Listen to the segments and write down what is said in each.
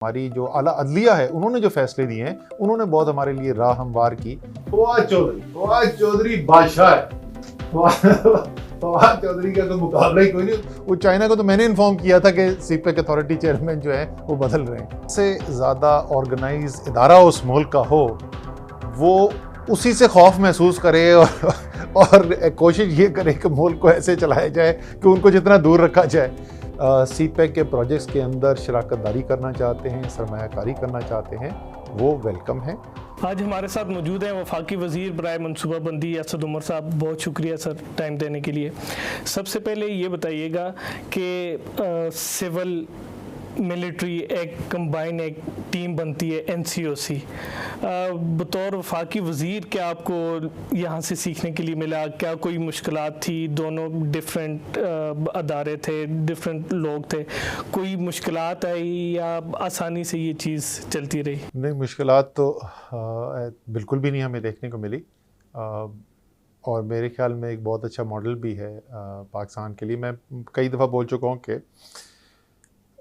हमारी जो आला अदलिया है उन्होंने जो फैसले दिए हैं उन्होंने बहुत हमारे लिए राह हमवार की। फवाद चौधरी बादशाह है। फवाद चौधरी का तो मुकाबला ही कोई नहीं। वो चाइना को तो मैंने इन्फॉर्म किया था कि सीपेक अथॉरिटी चेयरमैन जो है वो बदल रहे हैं। से ज़्यादा ऑर्गेनाइज इदारा उस मुल्क का हो वो उसी से खौफ महसूस करे और कोशिश ये करे कि मुल्क को ऐसे चलाया जाए कि उनको जितना दूर रखा जाए। सीपेक के प्रोजेक्ट्स के अंदर शराकत दारी करना चाहते हैं, सरमायाकारी करना चाहते हैं, वो वेलकम है। आज हमारे साथ मौजूद हैं वफाकी वज़ीर बराए मनसूबाबंदी असद उमर साहब। बहुत शुक्रिया सर टाइम देने के लिए। सबसे पहले ये बताइएगा कि सिविल मिलिट्री एक कंबाइन एक टीम बनती है NCOC। बतौर वफाकी वज़ीर क्या आपको यहाँ से सीखने के लिए मिला? क्या कोई मुश्किलात थी? दोनों डिफरेंट अदारे थे, डिफरेंट लोग थे, कोई मुश्किलात आई या आसानी से ये चीज़ चलती रही? नहीं, मुश्किलात तो बिल्कुल भी नहीं हमें देखने को मिली। और मेरे ख्याल में एक बहुत अच्छा मॉडल भी है पाकिस्तान के लिए। मैं कई दफ़ा बोल चुका हूँ कि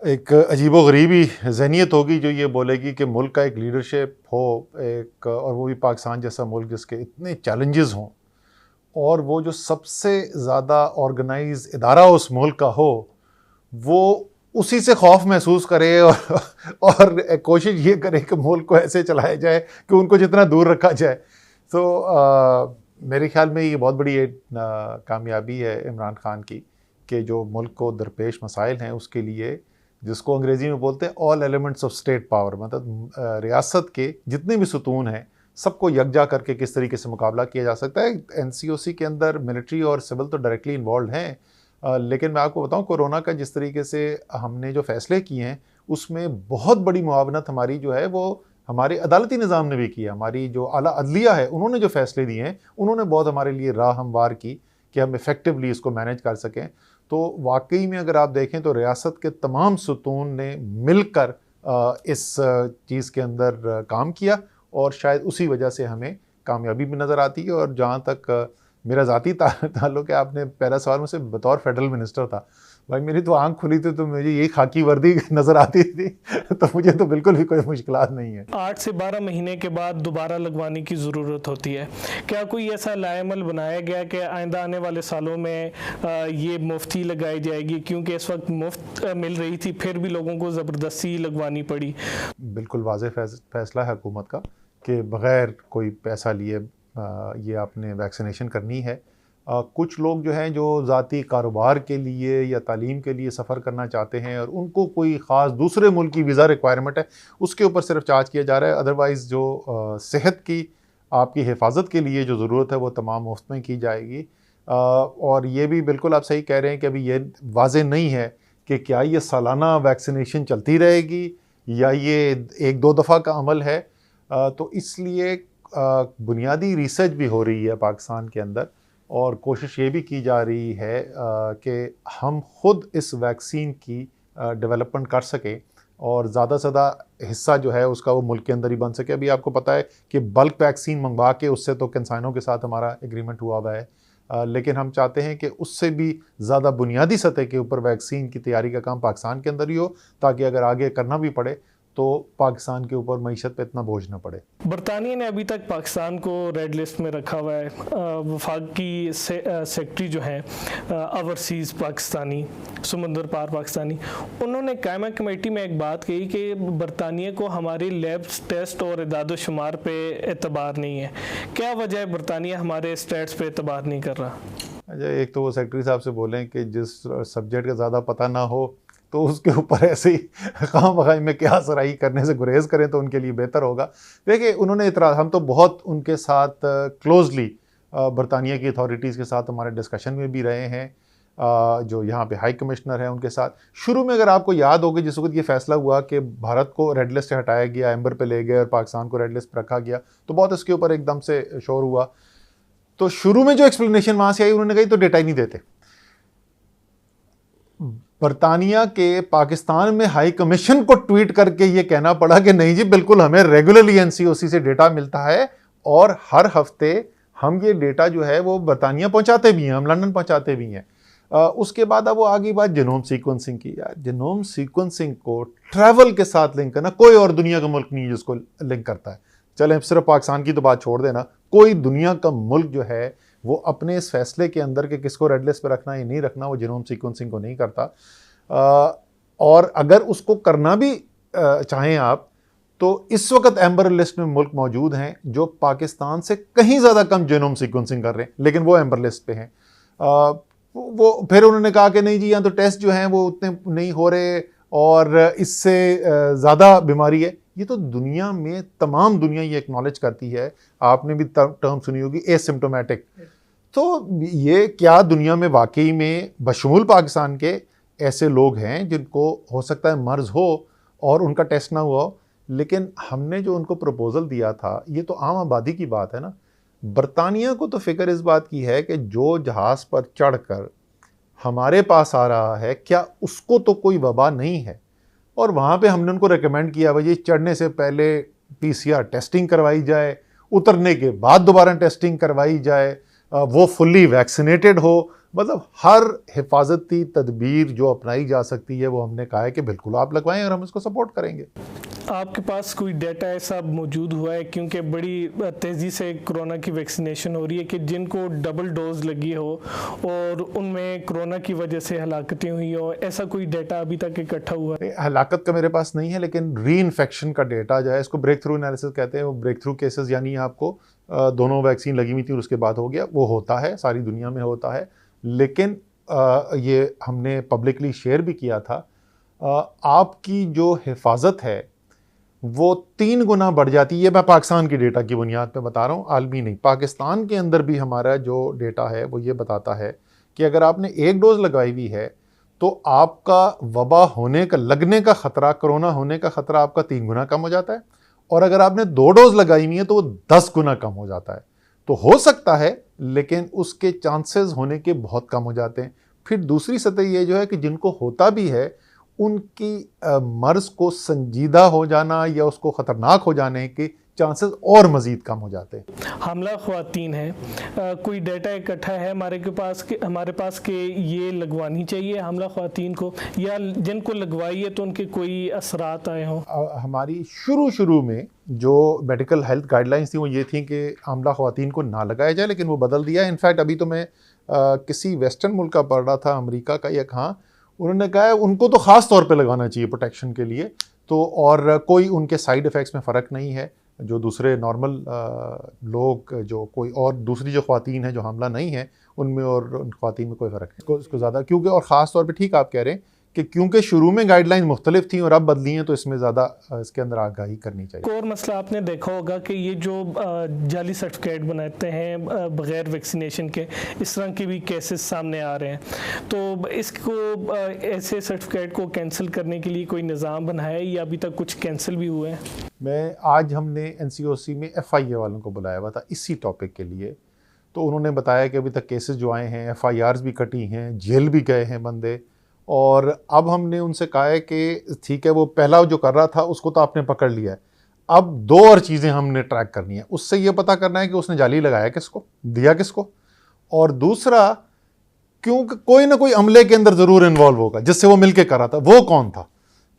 एक अजीबो-गरीबी ज़हनियत होगी जो ये बोलेगी कि मुल्क का एक लीडरशिप हो एक, और वो भी पाकिस्तान जैसा मुल्क जिसके इतने चैलेंजेस हों और वो जो सबसे ज़्यादा ऑर्गेनाइज इदारा उस मुल्क का हो वो उसी से खौफ महसूस करे और कोशिश ये करे कि मुल्क को ऐसे चलाया जाए कि उनको जितना दूर रखा जाए। तो मेरे ख्याल में ये बहुत बड़ी कामयाबी है इमरान खान की कि जो मुल्क को दरपेश मसाइल हैं उसके लिए, जिसको अंग्रेज़ी में बोलते हैं all elements of state power, मतलब रियासत के जितने भी सुतून हैं सबको यकजा करके किस तरीके से मुकाबला किया जा सकता है। NCOC के अंदर मिलिट्री और सिविल तो डायरेक्टली इन्वॉल्व हैं, लेकिन मैं आपको बताऊं कोरोना का जिस तरीके से हमने जो फैसले किए हैं उसमें बहुत बड़ी मुआवनत हमारी जो है वो हमारे अदालती निज़ाम ने भी किया। हमारी जो आला अदलिया है उन्होंने जो फैसले दिए हैं उन्होंने बहुत हमारे लिए राह हमवार की कि हम इफ़ेक्टिवली इसको मैनेज कर सकें। तो वाकई में अगर आप देखें तो रियासत के तमाम सुतून ने मिलकर इस चीज़ के अंदर काम किया और शायद उसी वजह से हमें कामयाबी भी नज़र आती है। और जहाँ तक मेरा ज़ाती ताल्लुक़ है, आपने पहला सवाल मुझसे बतौर फेडरल मिनिस्टर था, भाई मेरी तो आंख खुली थी तो मुझे यही खाकी वर्दी नज़र आती थी तो मुझे तो बिल्कुल भी कोई मुश्किलात नहीं है। 8 से 12 महीने के बाद दोबारा लगवाने की ज़रूरत होती है। क्या कोई ऐसा लाएमल बनाया गया कि आइंदा आने वाले सालों में ये मुफ्त ही लगाई जाएगी? क्योंकि इस वक्त मुफ्त मिल रही थी फिर भी लोगों को ज़बरदस्ती लगवानी पड़ी। बिल्कुल वाज़ेह फैसला है हुकूमत का कि बग़ैर कोई पैसा लिए ये आपने वैक्सीनेशन करनी है। कुछ लोग जो हैं जो ज़ाती कारोबार के लिए या तालीम के लिए सफ़र करना चाहते हैं और उनको कोई ख़ास दूसरे मुल्क की वीज़ा रिक्वायरमेंट है उसके ऊपर सिर्फ चार्ज किया जा रहा है। अदरवाइज़ जो सेहत की आपकी हिफाजत के लिए जो ज़रूरत है वो तमाम मुफ्त में की जाएगी। और ये भी बिल्कुल आप सही कह रहे हैं कि अभी ये वाज़ेह नहीं है कि क्या ये सालाना वैक्सीनेशन चलती रहेगी या ये 1-2 दफ़ा का अमल है। तो इसलिए बुनियादी रिसर्च भी हो रही है पाकिस्तान के अंदर और कोशिश ये भी की जा रही है कि हम खुद इस वैक्सीन की डेवलपमेंट कर सकें और ज़्यादा से ज़्यादा हिस्सा जो है उसका वो मुल्क के अंदर ही बन सके। अभी आपको पता है कि बल्क वैक्सीन मंगवा के उससे तो कंसाइनों के साथ हमारा एग्रीमेंट हुआ है, लेकिन हम चाहते हैं कि उससे भी ज़्यादा बुनियादी सतह के ऊपर वैक्सीन की तैयारी का काम पाकिस्तान के अंदर ही हो ताकि अगर आगे करना भी पड़े तो पाकिस्तान के ऊपर मईशत पे इतना बोझ न पड़े। बरतानिया ने अभी तक पाकिस्तान को रेड लिस्ट में रखा हुआ है। वफाकी सेक्रेटरी जो हैं ओवरसीज़ पाकिस्तानी, समंदर पार पाकिस्तानी, उन्होंने कायमा कमेटी में एक बात कही कि बरतानिया को हमारी लैब्स टेस्ट और इदाद-ओ-शुमार पे एतबार नहीं है। क्या वजह है बरतानिया हमारे स्टेट्स पे एतबार नहीं कर रहा? अच्छा, एक तो वो सेक्रेटरी साहब से बोलें कि जिस सब्जेक्ट का ज़्यादा पता ना हो तो उसके ऊपर ऐसे ही खाम-बखाई में क्या सराही करने से गुरेज करें तो उनके लिए बेहतर होगा। देखिए, उन्होंने इतराज़, हम तो बहुत उनके साथ क्लोजली बरतानिया की अथॉरिटीज़ के साथ हमारे डिस्कशन में भी रहे हैं। जो यहाँ पे हाई कमिश्नर हैं उनके साथ शुरू में, अगर आपको याद होगा, जिस वक्त ये फैसला हुआ कि भारत को रेड लिस्ट से हटाया गया, एम्बर पे ले गए और पाकिस्तान को रेड लिस्ट पर रखा गया, तो बहुत इसके ऊपर एकदम से शोर हुआ। तो शुरू में जो एक्सप्लेनेशन वहाँ से आई, उन्होंने कही तो डेटा ही नहीं देते। बरतानिया के पाकिस्तान में हाई कमीशन को ट्वीट करके ये कहना पड़ा कि नहीं जी, बिल्कुल हमें रेगुलरली NCOC से डेटा मिलता है और हर हफ्ते हम ये डेटा जो है वो बरतानिया पहुंचाते भी हैं, हम लंदन पहुंचाते भी हैं। उसके बाद अब वो आगे बात जीनोम सीक्वेंसिंग की। यार, जीनोम सीक्वेंसिंग को ट्रैवल के साथ लिंक करना, कोई और दुनिया का मुल्क नहीं है जिसको लिंक करता है। चले सिर्फ पाकिस्तान की तो बात छोड़ देना, कोई दुनिया का मुल्क जो है वो अपने इस फैसले के अंदर कि किसको रेड लिस्ट पे रखना या नहीं रखना, वो जीनोम सीक्वेंसिंग को नहीं करता। और अगर उसको करना भी चाहें आप, तो इस वक्त एम्बर लिस्ट में मुल्क मौजूद हैं जो पाकिस्तान से कहीं ज़्यादा कम जीनोम सीक्वेंसिंग कर रहे हैं, लेकिन वो एम्बर लिस्ट पे हैं। वो फिर उन्होंने कहा कि नहीं जी, यहाँ तो टेस्ट जो हैं वो उतने नहीं हो रहे और इससे ज़्यादा बीमारी है। ये तो दुनिया में तमाम दुनिया ये एक्नॉलेज करती है। आपने भी टर्म सुनी होगी एसिम्प्टोमेटिक। तो ये क्या दुनिया में वाकई में बशमूल पाकिस्तान के ऐसे लोग हैं जिनको हो सकता है मर्ज हो और उनका टेस्ट ना हुआ हो, लेकिन हमने जो उनको प्रपोजल दिया था, ये तो आम आबादी की बात है ना। बरतानिया को तो फिक्र इस बात की है कि जो जहाज़ पर चढ़कर हमारे पास आ रहा है, क्या उसको तो कोई वबा नहीं है। और वहाँ पे हमने उनको रेकमेंड किया भाई चढ़ने से पहले PCR टेस्टिंग करवाई जाए, उतरने के बाद दोबारा टेस्टिंग करवाई जाए, वो फुल्ली वैक्सीनेटेड हो। मतलब हर हिफाजती तदबीर जो अपनाई जा सकती है वो हमने कहा है कि बिल्कुल आप लगवाएं और हम इसको सपोर्ट करेंगे। आपके पास कोई डेटा ऐसा मौजूद हुआ है, क्योंकि बड़ी तेज़ी से कोरोना की वैक्सीनेशन हो रही है, कि जिनको डबल डोज लगी हो और उनमें कोरोना की वजह से हलाकतें हुई हो, ऐसा कोई डेटा अभी तक इकट्ठा हुआ है? हलाकत का मेरे पास नहीं है, लेकिन री इन्फेक्शन का डेटा जो है, इसको ब्रेक थ्रू एनालिसिस कहते हैं। वो ब्रेक थ्रू केसेस यानी आपको दोनों वैक्सीन लगी हुई थी और उसके बाद हो गया, वो होता है, सारी दुनिया में होता है। लेकिन ये हमने पब्लिकली शेयर भी किया था। आपकी जो हिफाजत है वो 3 गुना बढ़ जाती है। मैं पाकिस्तान की डेटा की बुनियाद पे बता रहा हूँ, आलमी नहीं। पाकिस्तान के अंदर भी हमारा जो डेटा है वो ये बताता है कि अगर आपने 1 डोज लगाई हुई है तो आपका वबा होने का, लगने का ख़तरा, कोरोना होने का ख़तरा आपका 3 गुना कम हो जाता है। और अगर आपने 2 डोज लगाई हुई है तो वो 10 गुना कम हो जाता है। तो हो सकता है, लेकिन उसके चांसेस होने के बहुत कम हो जाते हैं। फिर दूसरी सतह ये जो है कि जिनको होता भी है, उनकी मर्ज को संजीदा हो जाना या उसको ख़तरनाक हो जाने के चांसेस और मज़ीद कम हो जाते हैं। हमला ख्वातीन है, कोई डेटा इकट्ठा है हमारे पास कि ये लगवानी चाहिए हमला ख्वातीन को, या जिनको लगवाई है तो उनके कोई असरात आए हों? हमारी शुरू में जो मेडिकल हेल्थ गाइडलाइंस थी वो ये थी कि हमला ख्वातीन को ना लगाया जाए, लेकिन वो बदल दिया। इनफैक्ट अभी तो मैं किसी वेस्टर्न मुल्क का पढ़ रहा था, अमेरिका का या कहाँ, उन्होंने कहा है उनको तो ख़ास तौर पे लगाना चाहिए प्रोटेक्शन के लिए। तो और कोई उनके साइड इफ़ेक्ट्स में फ़र्क नहीं है। जो दूसरे नॉर्मल लोग, जो कोई और दूसरी जो ख़वातीन हैं जो हमला नहीं है, उनमें और उन ख़वातीन में कोई फ़र्क नहीं इसको ज़्यादा, क्योंकि और ख़ास तौर पे ठीक आप कह रहे हैं कि क्योंकि शुरू में गाइडलाइन मुख्तलिफ थी और अब बदली हैं, तो इसमें ज़्यादा इसके अंदर आगाही करनी चाहिए। और मसला आपने देखा होगा कि ये जो जाली सर्टिफिकेट बनाते हैं बग़ैर वैक्सीनेशन के, इस तरह के भी केसेस सामने आ रहे हैं। तो इसको ऐसे सर्टिफिकेट को कैंसिल करने के लिए कोई निज़ाम बनाया है या अभी तक कुछ कैंसिल भी हुए हैं? आज हमने NCOC में FIA वालों को बुलाया हुआ था इसी टॉपिक के लिए। तो उन्होंने बताया कि अभी तक केसेस जो आए हैं, FIRs भी कटी हैं, जेल भी गए हैं बंदे। और अब हमने उनसे कहा है कि ठीक है, वो पहला जो कर रहा था उसको तो आपने पकड़ लिया है, अब 2 और चीज़ें हमने ट्रैक करनी है। उससे ये पता करना है कि उसने जाली लगाया किसको, दिया किसको, और दूसरा क्योंकि कोई ना कोई अमले के अंदर ज़रूर इन्वॉल्व होगा जिससे वो मिलके कर रहा था, वो कौन था।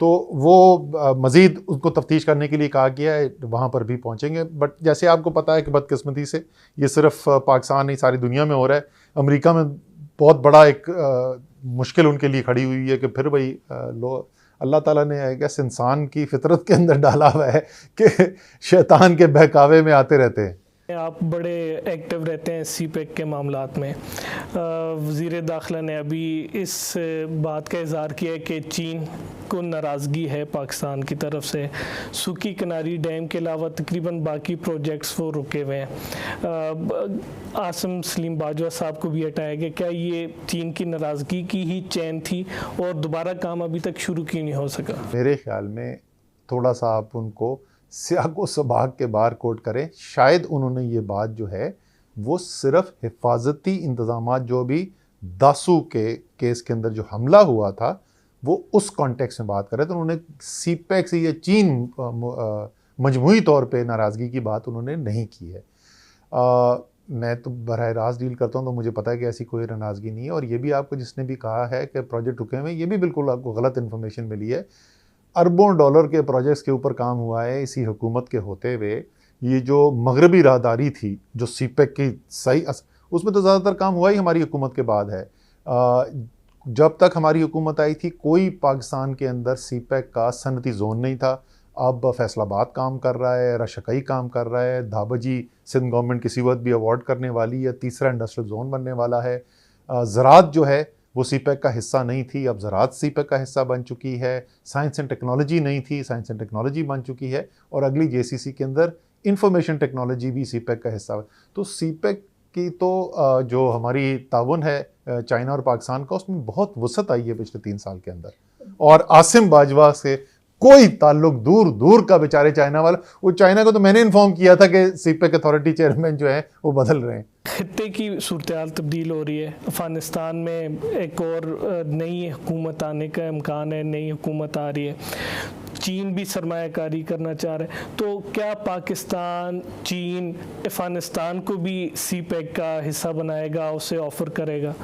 तो वो मज़ीद उसको तफ्तीश करने के लिए कहा गया है, वहाँ पर भी पहुँचेंगे। बट जैसे आपको पता है कि बदकिस्मती से ये सिर्फ पाकिस्तान नहीं, सारी दुनिया में हो रहा है। अमेरिका में बहुत बड़ा एक मुश्किल उनके लिए खड़ी हुई है कि फिर भाई अल्लाह ताला ने आई गेस इंसान की फितरत के अंदर डाला हुआ है कि शैतान के बहकावे में आते रहते हैं। आप बड़े एक्टिव रहते हैं CPEC के मामलात में। वज़ीर दाखिला ने अभी इस बात का इज़हार किया है कि चीन को नाराज़गी है पाकिस्तान की तरफ से। सूखी किनारी डैम के अलावा तकरीबन बाकी प्रोजेक्ट्स वो रुके हुए हैं। आसिम सलीम बाजवा साहब को भी हटाया गया। क्या ये चीन की नाराज़गी की ही चैन थी और दोबारा काम अभी तक शुरू क्यों नहीं हो सका? मेरे ख्याल में थोड़ा सा आप उनको सियाको सबाक के बाहर कोट करें। शायद उन्होंने ये बात जो है वो सिर्फ हिफाजती इंतज़ामात, जो भी दासू के केस के अंदर जो हमला हुआ था, वो उस कॉन्टेक्स्ट में बात कर रहे थे। उन्होंने CPEC से या चीन मजमूई तौर पे नाराज़गी की बात उन्होंने नहीं की है। मैं तो बराह रास्त डील करता हूँ, तो मुझे पता है कि ऐसी कोई नाराज़गी नहीं है। और ये भी आपको जिसने भी कहा है कि प्रोजेक्ट रुके हुए, ये भी बिल्कुल आपको गलत इन्फॉर्मेशन मिली है। अरबों डॉलर के प्रोजेक्ट्स के ऊपर काम हुआ है इसी हुकूमत के होते हुए। ये जो मगरबी राहदारी थी, जो सीपेक की उसमें तो ज़्यादातर काम हुआ ही हमारी हुकूमत के बाद है। जब तक हमारी हुकूमत आई थी कोई पाकिस्तान के अंदर सीपेक का सनती जोन नहीं था। अब फैसलाबाद काम कर रहा है, रशकई काम कर रहा है, धाबजी सिंध गवर्नमेंट किसी वक्त भी अवार्ड करने वाली है, तीसरा इंडस्ट्रियल जोन बनने वाला है। ज़राअत जो है वो सीपेक का हिस्सा नहीं थी, अब ज़राअत सीपेक का हिस्सा बन चुकी है। साइंस एंड टेक्नोलॉजी नहीं थी, साइंस एंड टेक्नोलॉजी बन चुकी है, और अगली जेसीसी के अंदर इंफॉर्मेशन टेक्नोलॉजी भी सीपेक का हिस्सा है। तो सीपेक की तो जो हमारी ताउन है चाइना और पाकिस्तान का, उसमें बहुत वसअत आई है पिछले 3 साल के अंदर। और आसिम बाजवा से कोई ताल्लुक दूर दूर का, बेचारे चाइना वाला, वो चाइना को तो मैंने इन्फॉर्म किया था कि सीपेक अथॉरिटी चेयरमैन जो है वो बदल रहे हैं। खित्ते की सूरत तब्दील हो रही है, अफ़गानिस्तान में एक और नई हुकूमत आने का इम्कान है, नई हुकूमत आ रही है, चीन भी सरमायाकारी करना चाह रहा है, तो क्या पाकिस्तान, चीन अफ़गानिस्तान को भी सीपेक का हिस्सा बनाएगा, उसे ऑफ़र करेगा?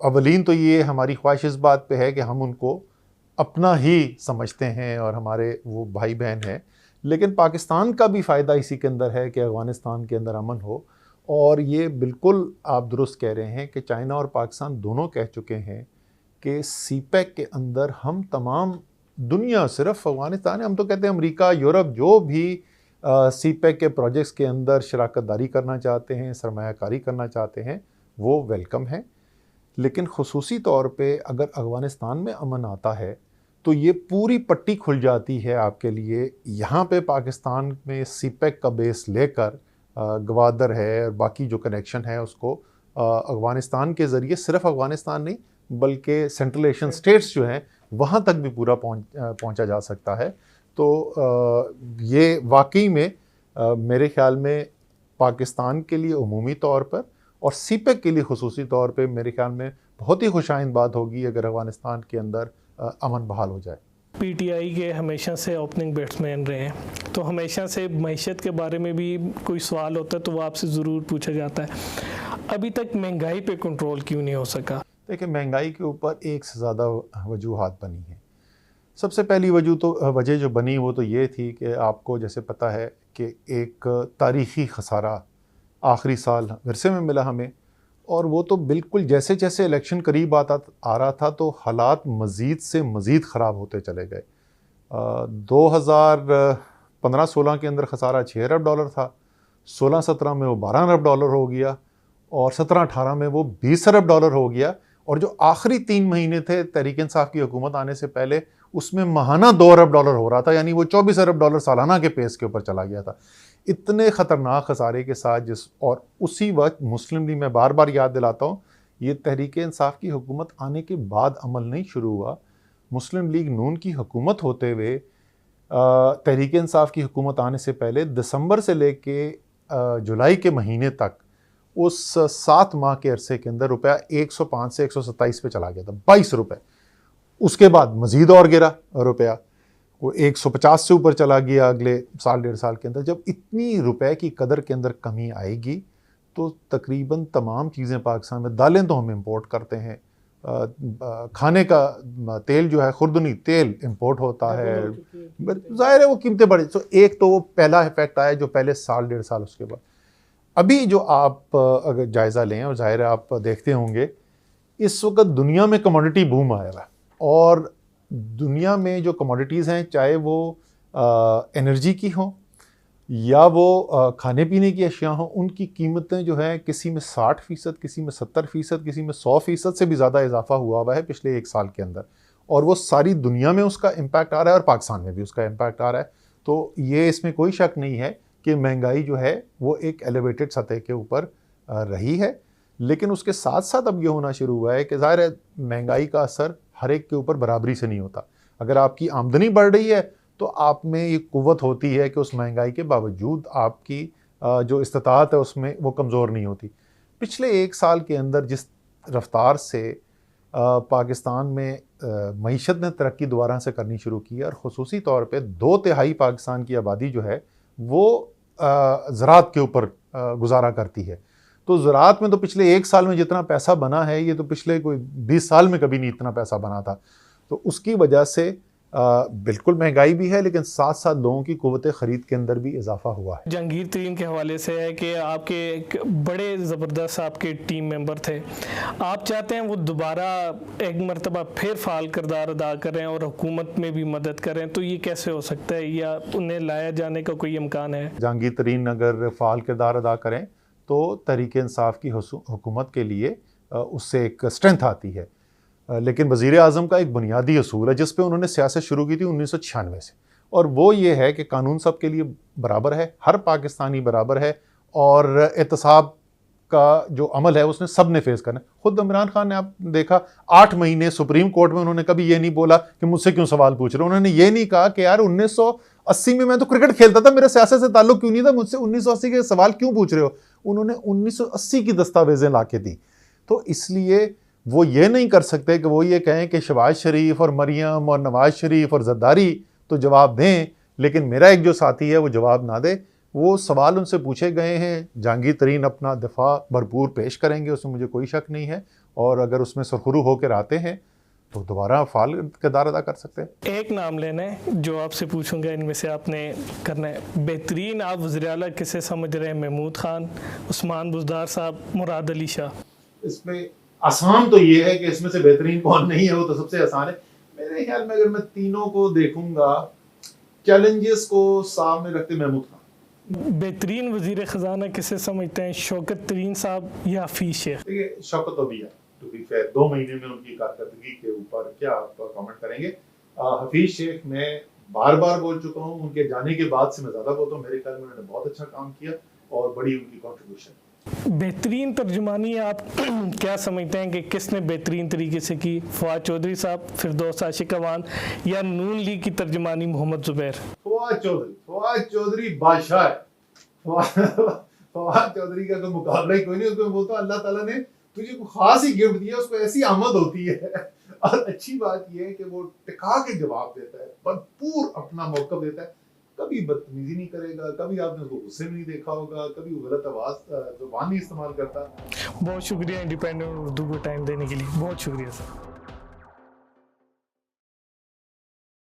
अवलीन तो ये हमारी ख्वाहिश इस बात पे है कि हम उनको अपना ही समझते हैं और हमारे वो भाई बहन हैं, लेकिन पाकिस्तान का भी फ़ायदा इसी के अंदर है कि अफ़गानिस्तान के अंदर अमन हो। और ये बिल्कुल आप दुरुस्त कह रहे हैं कि चाइना और पाकिस्तान दोनों कह चुके हैं कि सीपेक के अंदर हम तमाम दुनिया, सिर्फ अफ़गानिस्तान है, हम तो कहते हैं अमेरिका, यूरोप, जो भी सीपेक के प्रोजेक्ट्स के अंदर शराकत दारी करना चाहते हैं, सरमायाकारी करना चाहते हैं, वो वेलकम है। लेकिन ख़ुसूसी तौर पे अगर अफ़गानिस्तान में अमन आता है तो ये पूरी पट्टी खुल जाती है आपके लिए। यहाँ पे पाकिस्तान में सीपेक का बेस लेकर गवादर है और बाकी जो कनेक्शन है उसको अफ़गानिस्तान के ज़रिए, सिर्फ अफ़गानिस्तान नहीं बल्कि सेंट्रल एशियन स्टेट्स जो हैं वहाँ तक भी पूरा पहुँचा जा सकता है। तो ये वाकई में मेरे ख़्याल में पाकिस्तान के लिए उमूमी तौर पर और सीपेक के लिए ख़ुसूसी तौर पे मेरे ख्याल में बहुत ही खुशाइंद बात होगी अगर अफ़गानिस्तान के अंदर अमन बहाल हो जाए। पीटीआई के हमेशा से ओपनिंग बैट्समैन रहे हैं, तो हमेशा से मईशत के बारे में भी कोई सवाल होता है तो वो आपसे ज़रूर पूछा जाता है, अभी तक महंगाई पे कंट्रोल क्यों नहीं हो सका? देखिए, महंगाई के ऊपर एक से ज़्यादा वजूहात बनी हैं। सबसे पहली वजह जो बनी वो तो ये थी कि आपको जैसे पता है कि एक तारीख़ी खसारा आखिरी साल विरसे में मिला हमें, और वो तो बिल्कुल जैसे जैसे इलेक्शन करीब आ रहा था तो हालात मज़ीद से मज़ीद ख़राब होते चले गए। 2015-16 के अंदर खसारा 6 अरब डॉलर था, 16-17 में वो 12 अरब डॉलर हो गया, और 17-18 में वो 20 अरब डॉलर हो गया, और जो आखिरी 3 महीने थे तहरीक इंसाफ की हुकूमत आने से पहले उसमें माहाना 2 अरब डॉलर हो रहा था, यानी वो 24 अरब डॉलर सालाना के पेस के ऊपर चला गया था। इतने ख़तरनाक खसारे के साथ और उसी वक्त मुस्लिम लीग, मैं बार बार याद दिलाता हूँ, ये तहरीक इंसाफ की हुकूमत आने के बाद अमल नहीं शुरू हुआ। मुस्लिम लीग नून की हुकूमत होते हुए तहरीक इंसाफ की हुकूमत आने से पहले दिसंबर से लेके जुलाई के महीने तक उस 7 माह के अरसे के अंदर रुपया 105 से 127 पे चला गया था, 22 रुपये। उसके बाद मज़ीद और गिरा रुपया, वो 150 से ऊपर चला गया अगले साल 1.5 साल के अंदर। जब इतनी रुपए की कदर के अंदर कमी आएगी तो तकरीबन तमाम चीज़ें पाकिस्तान में, दालें तो हम इंपोर्ट करते हैं, खाने का तेल जो है खुर्दनी तेल इंपोर्ट होता है, ज़ाहिर है वो कीमतें बढ़ी। तो एक तो वो पहला इफेक्ट आया जो पहले साल 1.5 साल, उसके बाद अभी जो आप अगर जायज़ा लें, और ज़ाहिर है आप देखते होंगे इस वक्त दुनिया में कमोडिटी बूम आया है, और दुनिया में जो कमोडिटीज़ हैं, चाहे वो एनर्जी की हों या वो खाने पीने की अशिया हों, उनकी कीमतें जो है किसी में 60%, किसी में 70%, किसी में 100% से भी ज़्यादा इजाफा हुआ है पिछले 1 साल के अंदर, और वो सारी दुनिया में उसका इम्पैक्ट आ रहा है और पाकिस्तान में भी उसका इम्पैक्ट आ रहा है। तो ये इसमें कोई शक नहीं है कि महंगाई जो है वो एक एलिवेटेड सतह के ऊपर रही है, लेकिन उसके साथ साथ अब ये होना शुरू हुआ है कि ज़ाहिर है महंगाई का असर हर एक के ऊपर बराबरी से नहीं होता। अगर आपकी आमदनी बढ़ रही है तो आप में ये कुव्वत होती है कि उस महंगाई के बावजूद आपकी जो इस्तिताअत है उसमें वो कमज़ोर नहीं होती। पिछले 1 साल के अंदर जिस रफ्तार से पाकिस्तान में मईशत ने तरक्की दोबारा से करनी शुरू की है, और ख़ुसूसी तौर पे 2/3 पाकिस्तान की आबादी जो है वो ज़राअत के ऊपर गुजारा करती है। तो ज़राअत में तो पिछले 1 साल में जितना पैसा बना है, ये तो पिछले कोई 20 साल में कभी नहीं इतना पैसा बना था। तो उसकी वजह से बिल्कुल महंगाई भी है, लेकिन साथ साथ लोगों की क़ुव्वत ख़रीद के अंदर भी इजाफा हुआ है। जहांगीर तरीन के हवाले से है कि आपके एक बड़े ज़बरदस्त आपके टीम मेंबर थे, आप चाहते हैं वो दोबारा एक मरतबा फिर फ़ाल किरदार अदा करें और हुकूमत में भी मदद करें, तो ये कैसे हो सकता है या उन्हें लाया जाने का कोई इम्कान है? जहांगीर तरीन अगर फ़ाल किरदार अदा करें तो तहरीक इंसाफ की हुकूमत के लिए उससे एक स्ट्रेंथ आती है। लेकिन वज़ीर आज़म का एक बुनियादी असूल है जिस पे उन्होंने सियासत शुरू की थी 1996 से, और वो ये है कि कानून सब के लिए बराबर है, हर पाकिस्तानी बराबर है, और एहतसाब का जो अमल है उसने सब ने फेस करना है। खुद इमरान खान ने आप देखा 8 महीने सुप्रीम कोर्ट में उन्होंने कभी ये नहीं बोला कि मुझसे क्यों सवाल पूछ रहे हो। उन्होंने ये नहीं कहा कि यार 1980 में मैं तो क्रिकेट खेलता था, मेरा सियासत से ताल्लुक क्यों नहीं था, मुझसे 1980 के सवाल क्यों पूछ रहे हो। उन्होंने 1980 की दस्तावेजें ला के दी। तो इसलिए वो ये नहीं कर सकते कि वो ये कहें कि शहबाज शरीफ और मरियम और नवाज शरीफ और जरदारी तो जवाब दें, लेकिन मेरा एक जो साथी है वो जवाब ना दे। वो सवाल उनसे पूछे गए हैं, जहांगीर तरीन अपना दिफा भरपूर पेश करेंगे, उसमें मुझे कोई शक नहीं है, और अगर उसमें सुरखरू होकर आते हैं तो दोबारा फाल किरदार अदा कर सकते हैं। एक नाम लेना है जो आपसे पूछूंगा, इनमें से आपने करना है। बेहतरीन आप वज़ीर आला किसे समझ रहे हैं? महमूद खान, उस्मान बुज़दार साहब, मुराद अली शाह? इसमें आसान तो ये है कि इसमें से बेहतरीन कौन नहीं है, वो तो सबसे आसान है। मेरे ख्याल में अगर मैं तीनों को देखूंगा, चैलेंजेस को सामने रखते महमूद खान। बेहतरीन वज़ीर ख़जाना किसे समझते हैं? शौकत तरीन साहब या हफीज शेख? देखिए, शौकत तो भी है, टू बी फेयर 2 महीने में उनकी कारकर्दगी के ऊपर क्या आप कमेंट करेंगे। हफीज शेख मैं बार बार बोल चुका हूँ, उनके जाने के बाद से मैं ज़्यादा बोलता हूँ, मेरे ख्याल में उन्होंने बहुत अच्छा काम किया और बड़ी उनकी कॉन्ट्रीब्यूशन। बेहतरीन तर्जुमानी आप क्या समझते हैं कि किसने बेहतरीन तरीके से की? फवाद चौधरी साहब, फिरदौस आशिक अवान, या नून लीग की तर्जुमानी मोहम्मद जुबैर? फवाद चौधरी बादशाह है। फवाद चौधरी का तो मुकाबला ही कोई नहीं, उसको वो तो अल्लाह ताला ने तुझे को खास ही गिफ्ट दिया, उसको ऐसी आमद होती है। और अच्छी बात यह है कि वो टिका के जवाब देता है, भरपूर अपना मौक़िफ़ देता है, कभी बदतमीजी नहीं करेगा, कभी आपने उसको गुस्से में नहीं देखा होगा, कभी वो गलत आवाज़ ज़ुबान नहीं इस्तेमाल करता। बहुत शुक्रिया इंडिपेंडेंट उर्दू को टाइम देने के लिए, बहुत शुक्रिया सर।